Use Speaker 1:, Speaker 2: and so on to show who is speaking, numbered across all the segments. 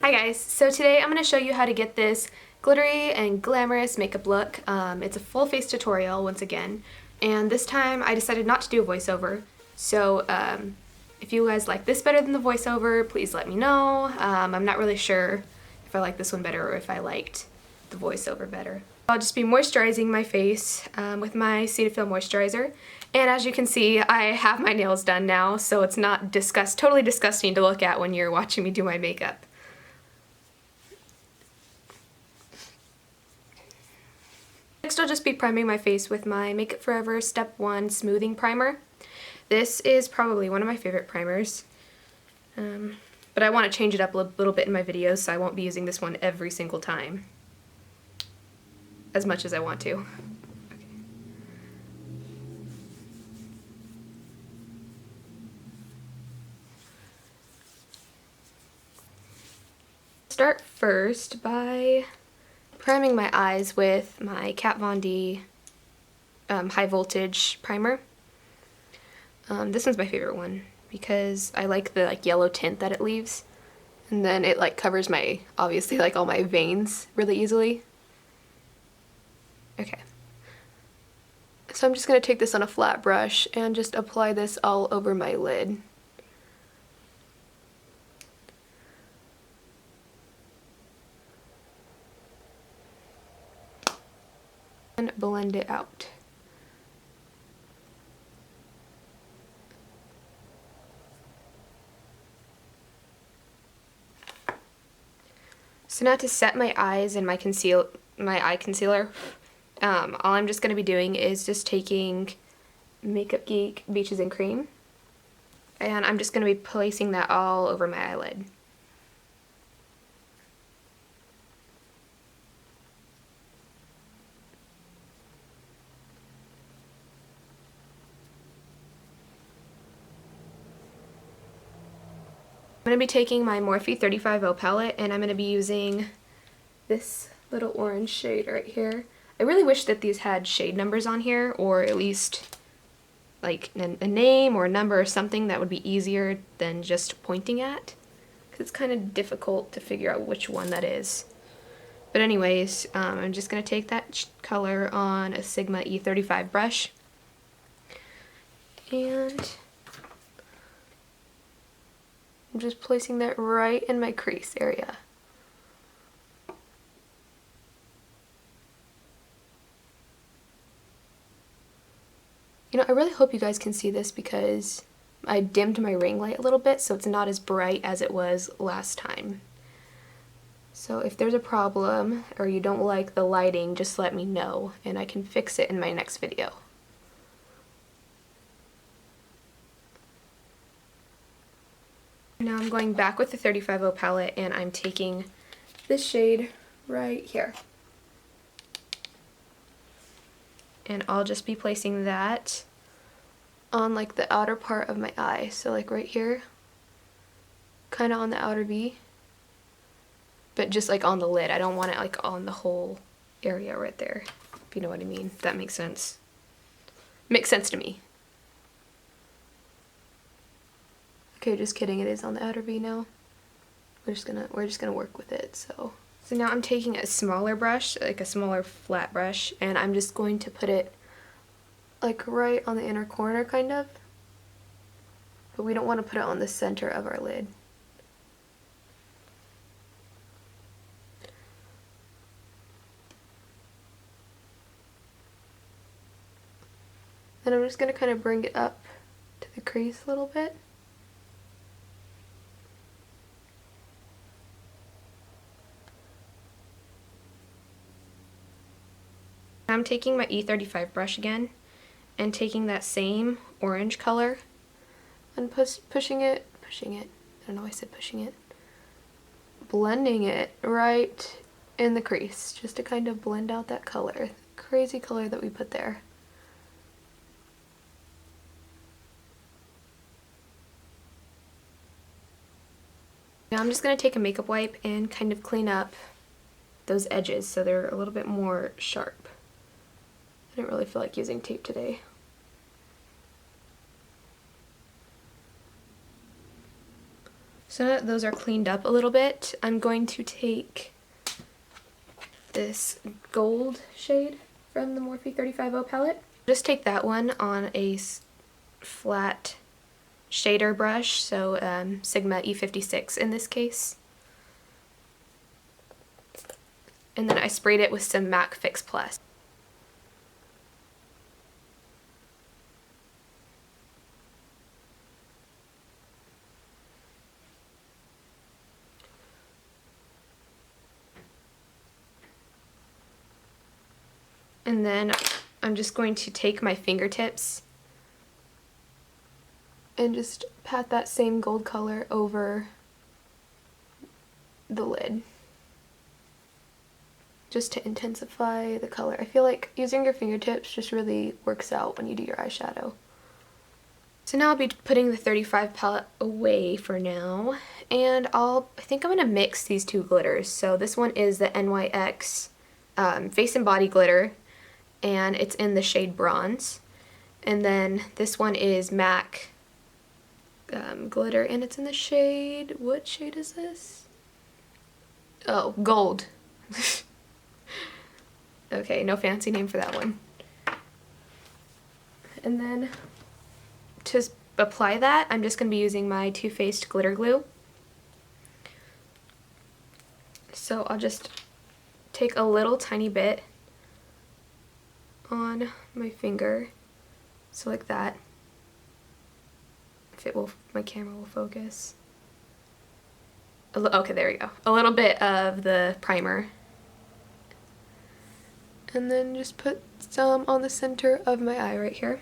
Speaker 1: Hi guys, so today I'm going to show you how to get this glittery and glamorous makeup look. It's a full face tutorial once again, and this time I decided not to do a voiceover. So if you guys like this better than the voiceover, please let me know. I'm not really sure if I like this one better or if I liked the voiceover better. I'll just be moisturizing my face with my Cetaphil moisturizer. And as you can see, I have my nails done now, so it's not totally disgusting to look at when you're watching me do my makeup. Next, I'll just be priming my face with my Make It Forever Step 1 Smoothing Primer. This is probably one of my favorite primers, but I want to change it up a little bit in my videos, so I won't be using this one every single time as much as I want to. Start first by priming my eyes with my Kat Von D High Voltage Primer. This one's my favorite one because I like the yellow tint that it leaves, and then it covers my, obviously, all my veins really easily. Okay. So I'm just going to take this on a flat brush and just apply this all over my lid. And blend it out. So now to set my eyes and my eye concealer, all I'm just going to be doing is just taking Makeup Geek Beaches and Cream, and I'm just going to be placing that all over my eyelid. I'm going to be taking my Morphe 35O palette, and I'm going to be using this little orange shade right here. I really wish that these had shade numbers on here, or at least like a name or a number or something that would be easier than just pointing at, because it's kind of difficult to figure out which one that is. But anyways, I'm just going to take that color on a Sigma E35 brush, and I'm just placing that right in my crease area. You know, I really hope you guys can see this because I dimmed my ring light a little bit so it's not as bright as it was last time. So if there's a problem or you don't like the lighting, just let me know and I can fix it in my next video. Now I'm going back with the 35O palette and I'm taking this shade right here. And I'll just be placing that on the outer part of my eye. So right here, kind of on the outer V, but just on the lid. I don't want it on the whole area right there, if you know what I mean. If that makes sense. Makes sense to me. Okay, just kidding, it is on the outer V now. We're just gonna work with it, so now I'm taking a smaller brush, a smaller flat brush, and I'm just going to put it right on the inner corner kind of. But we don't want to put it on the center of our lid. Then I'm just going to kind of bring it up to the crease a little bit. I'm taking my E35 brush again and taking that same orange color and pushing it, I don't know why I said pushing it, blending it right in the crease just to kind of blend out that color, crazy color that we put there. Now I'm just going to take a makeup wipe and kind of clean up those edges so they're a little bit more sharp. I didn't really feel like using tape today. So now that those are cleaned up a little bit, I'm going to take this gold shade from the Morphe 35O palette. Just take that one on a flat shader brush, so Sigma E56 in this case. And then I sprayed it with some MAC Fix Plus. And then I'm just going to take my fingertips and just pat that same gold color over the lid, just to intensify the color. I feel like using your fingertips just really works out when you do your eyeshadow. So now I'll be putting the 35 palette away for now, and I think I'm going to mix these two glitters. So this one is the NYX Face and Body Glitter, and it's in the shade Bronze. And then this one is MAC Glitter, and it's in the shade, what shade is this? Oh, Gold. Okay, no fancy name for that one. And then to apply that, I'm just going to be using my Too Faced glitter glue. So I'll just take a little tiny bit on my finger, so like that, if it will, my camera will focus. Okay, there we go. A little bit of the primer, and then just put some on the center of my eye right here.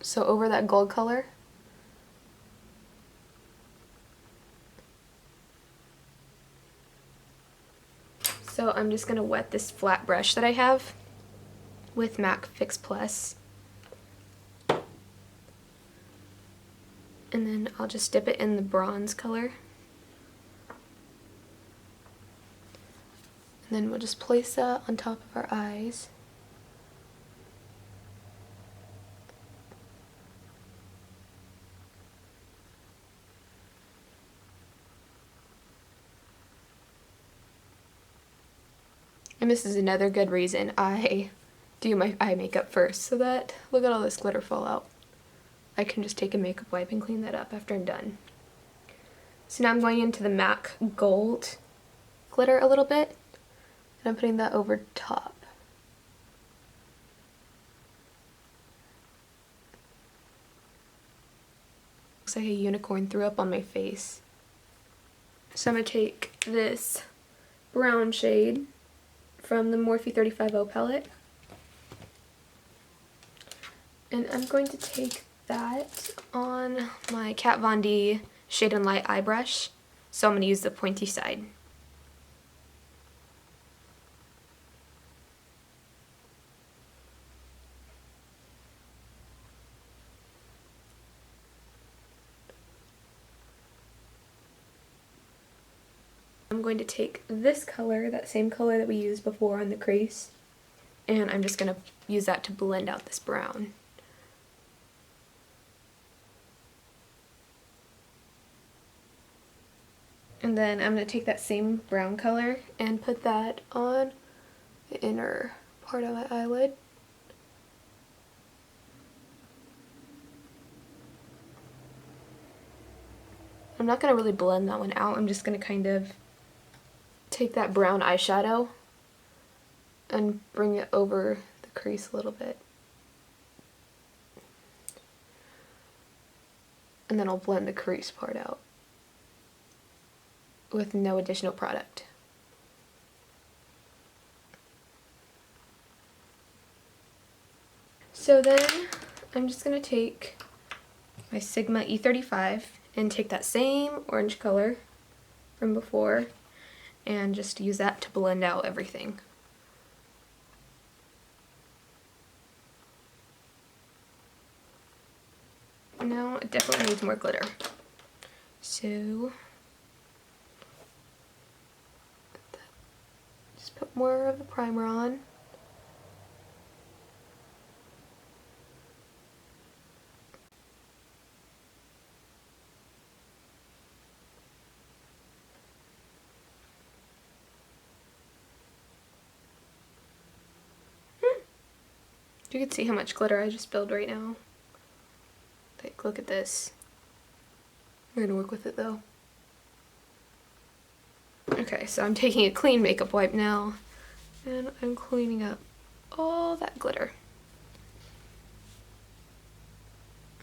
Speaker 1: So over that gold color. So I'm just going to wet this flat brush that I have with MAC Fix Plus. And then I'll just dip it in the bronze color. And then we'll just place that on top of our eyes. And this is another good reason I do my eye makeup first, so that, look at all this glitter fall out. I can just take a makeup wipe and clean that up after I'm done. So now I'm going into the MAC Gold glitter a little bit, and I'm putting that over top. Looks like a unicorn threw up on my face. So I'm going to take this brown shade from the Morphe 35O palette, and I'm going to take that on my Kat Von D Shade and Light eye brush, so I'm going to use the pointy side. I'm going to take this color, that same color that we used before on the crease, and I'm just going to use that to blend out this brown. And then I'm going to take that same brown color and put that on the inner part of my eyelid. I'm not going to really blend that one out, I'm just going to kind of take that brown eyeshadow and bring it over the crease a little bit. And then I'll blend the crease part out with no additional product. So then I'm just going to take my Sigma E35 and take that same orange color from before and just use that to blend out everything. Now it definitely needs more glitter. So just put more of the primer on. You can see how much glitter I just spilled right now. Like, look at this. We're gonna work with it though. Okay, so I'm taking a clean makeup wipe now, and I'm cleaning up all that glitter.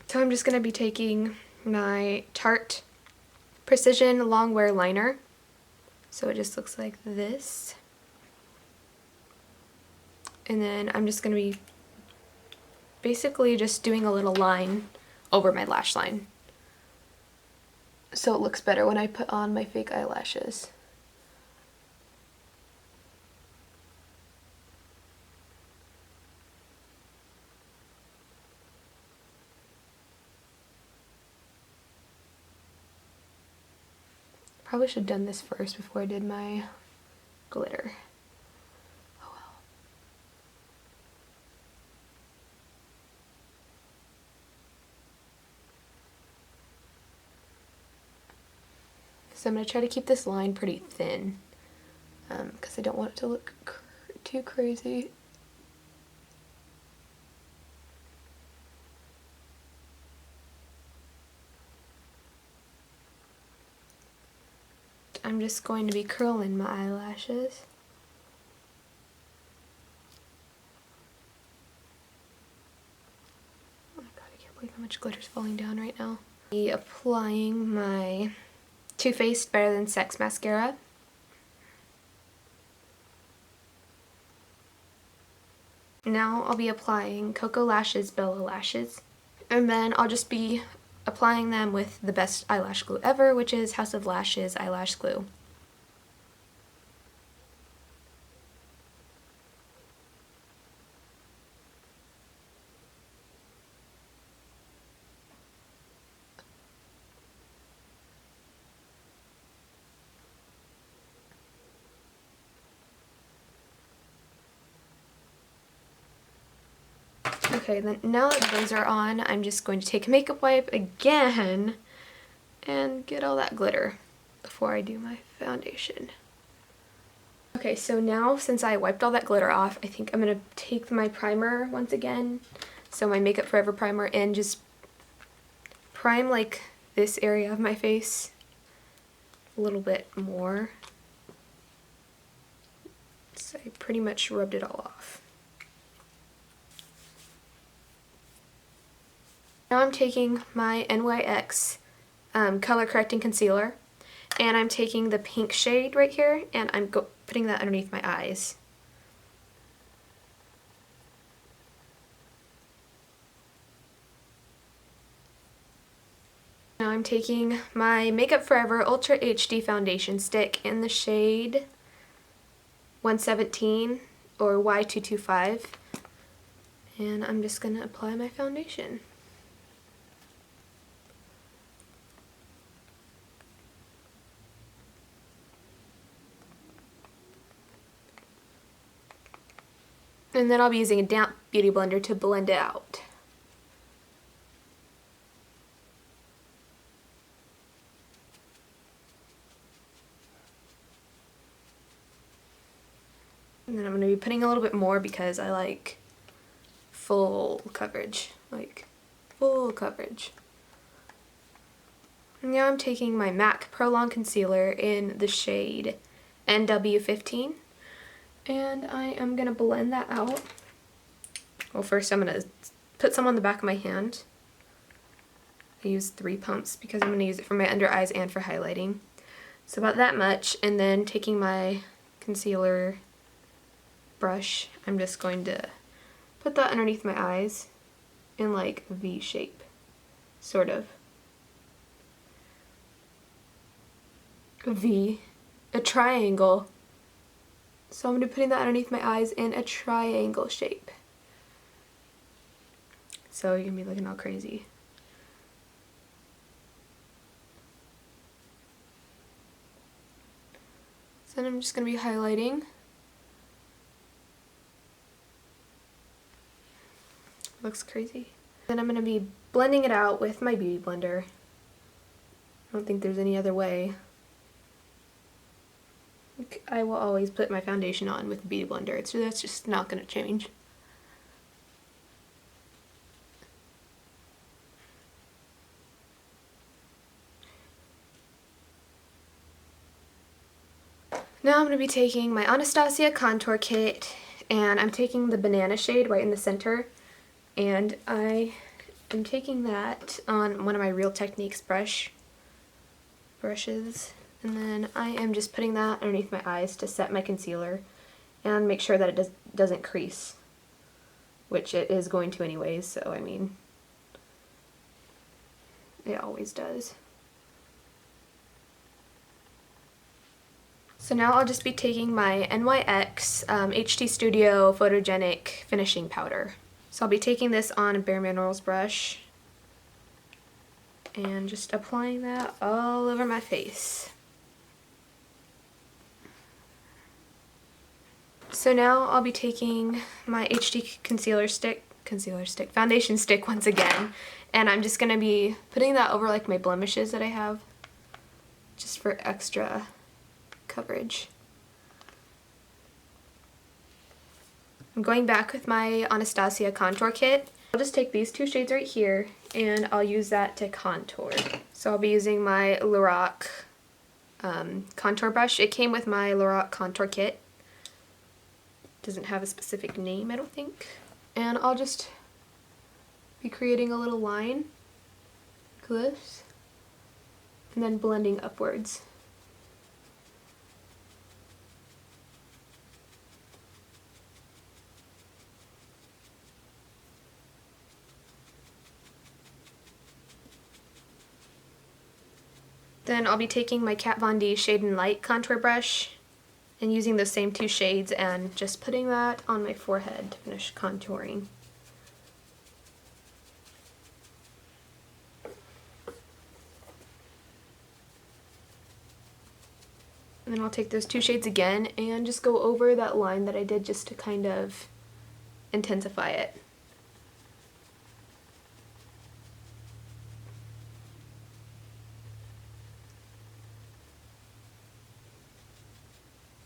Speaker 1: So I'm just gonna be taking my Tarte Precision Longwear Liner. So it just looks like this. And then I'm just gonna be basically just doing a little line over my lash line, so it looks better when I put on my fake eyelashes. Probably should have done this first before I did my glitter. Oh well. So I'm going to try to keep this line pretty thin because I don't want it to look too crazy. I'm just going to be curling my eyelashes. Oh my god, I can't believe how much glitter's falling down right now. Be applying my Too Faced Better Than Sex mascara. Now I'll be applying Cocoa Lashes Bella Lashes, and then I'll just be applying them with the best eyelash glue ever, which is House of Lashes eyelash glue. Okay, then now that those are on, I'm just going to take a makeup wipe again and get all that glitter before I do my foundation. Okay, so now since I wiped all that glitter off, I think I'm going to take my primer once again, so my Makeup Forever primer, and just prime like this area of my face a little bit more. So I pretty much rubbed it all off. Now I'm taking my NYX color correcting concealer, and I'm taking the pink shade right here, and I'm putting that underneath my eyes. Now I'm taking my Makeup Forever Ultra HD foundation stick in the shade 117 or Y225, and I'm just going to apply my foundation. And then I'll be using a damp beauty blender to blend it out. And then I'm going to be putting a little bit more because I like full coverage. Like, full coverage. And now I'm taking my MAC Pro Long Concealer in the shade NW15. And I am going to blend that out. Well, first I'm going to put some on the back of my hand. I use 3 pumps because I'm going to use it for my under eyes and for highlighting. So about that much, and then taking my concealer brush, I'm just going to put that underneath my eyes in like a V shape, sort of. A V, a triangle. So I'm going to be putting that underneath my eyes in a triangle shape. So you're going to be looking all crazy. So then I'm just going to be highlighting. Looks crazy. Then I'm going to be blending it out with my beauty blender. I don't think there's any other way. I will always put my foundation on with a beauty blender. That's just not going to change. Now I'm going to be taking my Anastasia contour kit, and I'm taking the banana shade right in the center, and I am taking that on one of my Real Techniques brushes, and then I am just putting that underneath my eyes to set my concealer and make sure that it doesn't crease, which it is going to anyways, so I mean, it always does. So now I'll just be taking my NYX HD Studio Photogenic Finishing Powder. So I'll be taking this on a Bare Minerals brush and just applying that all over my face. So now I'll be taking my HD foundation stick once again, and I'm just going to be putting that over like my blemishes that I have, just for extra coverage. I'm going back with my Anastasia contour kit. I'll just take these two shades right here and I'll use that to contour. So I'll be using my Lorac contour brush. It came with my Lorac contour kit. Doesn't have a specific name, I don't think. And I'll just be creating a little line like this and then blending upwards. Then I'll be taking my Kat Von D Shade and Light contour brush and using those same two shades and just putting that on my forehead to finish contouring. And then I'll take those two shades again and just go over that line that I did just to kind of intensify it.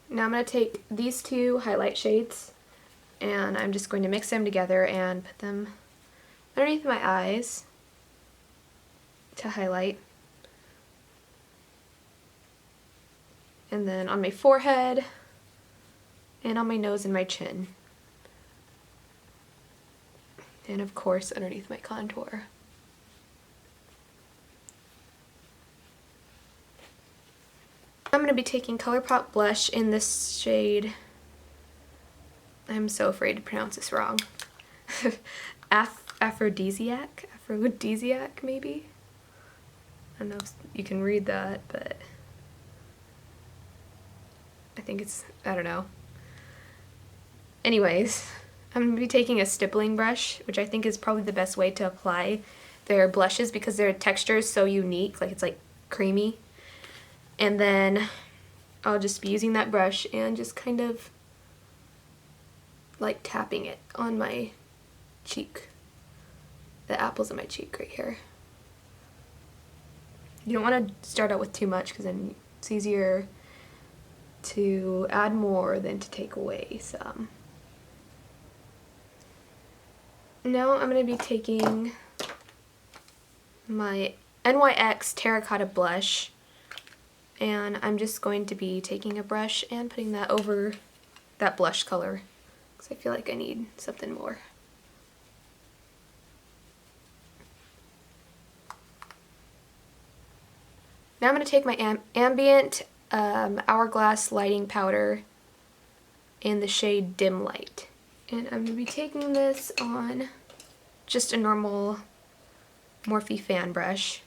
Speaker 1: Now I'm going to take these two highlight shades and I'm just going to mix them together and put them underneath my eyes to highlight. And then on my forehead and on my nose and my chin. And of course underneath my contour. I'm going to be taking ColourPop blush in this shade, I'm so afraid to pronounce this wrong, Aphrodisiac maybe? I don't know if you can read that, but I think it's, I don't know. Anyways, I'm going to be taking a stippling brush, which I think is probably the best way to apply their blushes because their texture is so unique, like it's like creamy. And then I'll just be using that brush and just kind of like tapping it on my cheek, the apples of my cheek right here. You don't want to start out with too much because then it's easier to add more than to take away some. Now I'm going to be taking my NYX Terracotta blush, and I'm just going to be taking a brush and putting that over that blush color because I feel like I need something more. Now I'm going to take my Ambient Hourglass Lighting Powder in the shade Dim Light. And I'm going to be taking this on just a normal Morphe fan brush.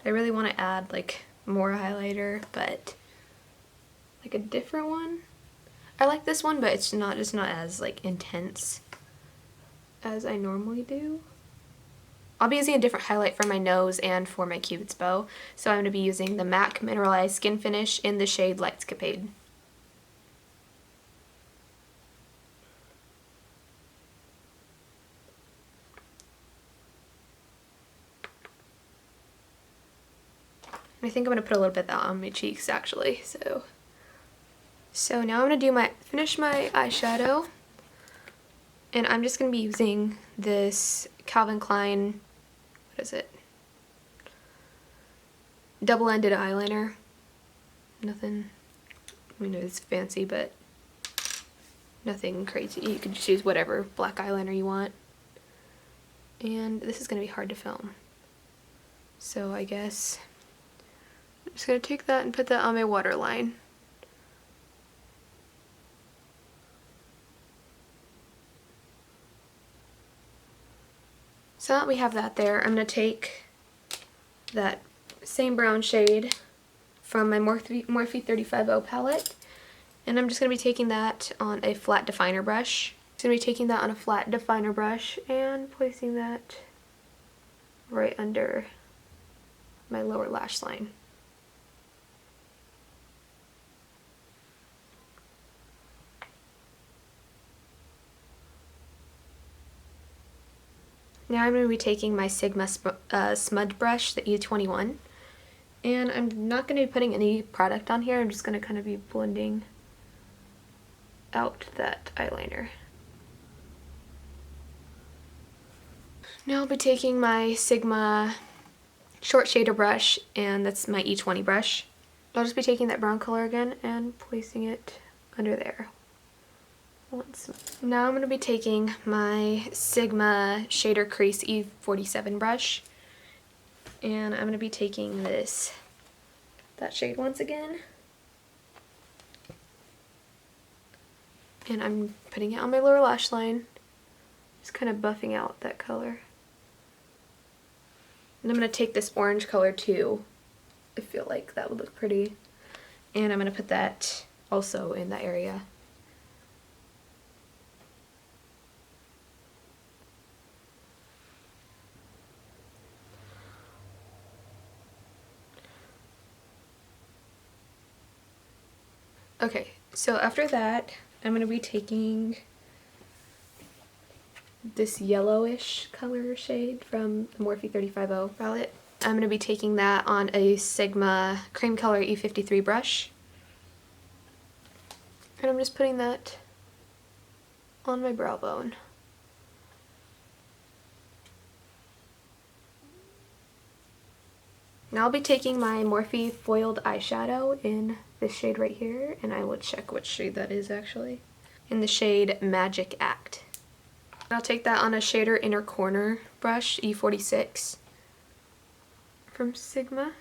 Speaker 1: I really want to add like more highlighter, but like a different one. I like this one, but it's not as like intense as I normally do. I'll be using a different highlight for my nose and for my Cupid's bow, so I'm going to be using the MAC Mineralized Skin Finish in the shade Lightscapade. I think I'm going to put a little bit of that on my cheeks actually. So now I'm going to finish my eyeshadow. And I'm just going to be using this Calvin Klein, what is it? Double-ended eyeliner. Nothing, I mean, it's fancy, but nothing crazy. You can just use whatever black eyeliner you want. And this is going to be hard to film. So I guess I'm just going to take that and put that on my waterline. So now that we have that there, I'm going to take that same brown shade from my Morphe 35O palette, and I'm just going to be taking that on a flat definer brush. I'm going to be taking that on a flat definer brush and placing that right under my lower lash line. Now I'm going to be taking my Sigma smudge brush, the E21, and I'm not going to be putting any product on here. I'm just going to kind of be blending out that eyeliner. Now I'll be taking my Sigma short shader brush, and that's my E20 brush. I'll just be taking that brown color again and placing it under there. Now I'm going to be taking my Sigma Shader Crease E47 brush, and I'm going to be taking that shade once again, and I'm putting it on my lower lash line, just kind of buffing out that color. And I'm going to take this orange color too. I feel like that would look pretty, and I'm going to put that also in that area. Okay, so after that, I'm going to be taking this yellowish color shade from the Morphe 35O palette. I'm going to be taking that on a Sigma cream color E53 brush. And I'm just putting that on my brow bone. Now I'll be taking my Morphe foiled eyeshadow in this shade right here, and I will check which shade that is actually. In the shade Magic Act. I'll take that on a shader inner corner brush, E46 from Sigma.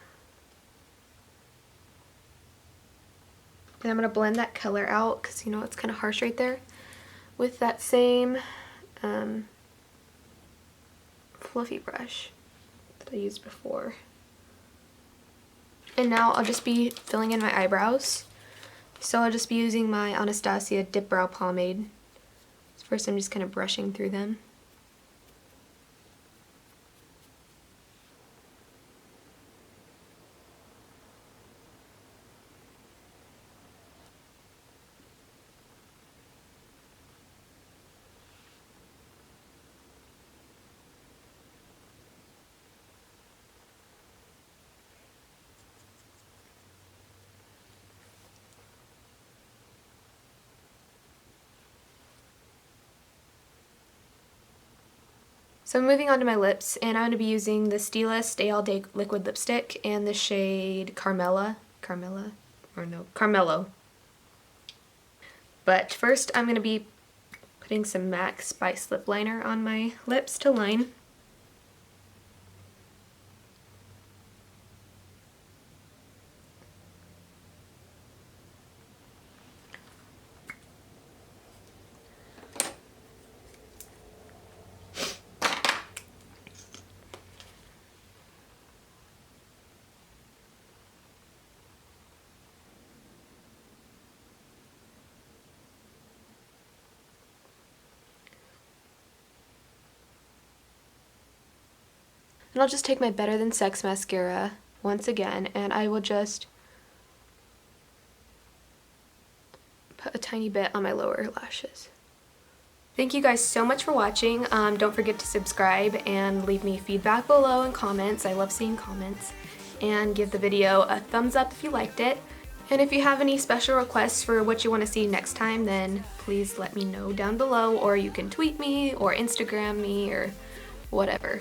Speaker 1: And I'm going to blend that color out because, you know, it's kind of harsh right there with that same fluffy brush that I used before. And now I'll just be filling in my eyebrows. So I'll just be using my Anastasia Dip Brow Pomade. First I'm just kind of brushing through them. So moving on to my lips, and I'm going to be using the Stila Stay All Day Liquid Lipstick and the shade Carmelo. But first I'm going to be putting some MAC Spice lip liner on my lips to line. And I'll just take my Better Than Sex mascara once again, and I will just put a tiny bit on my lower lashes. Thank you guys so much for watching. Don't forget to subscribe and leave me feedback below and comments. I love seeing comments. And give the video a thumbs up if you liked it. And if you have any special requests for what you want to see next time, then please let me know down below, or you can tweet me or Instagram me or whatever.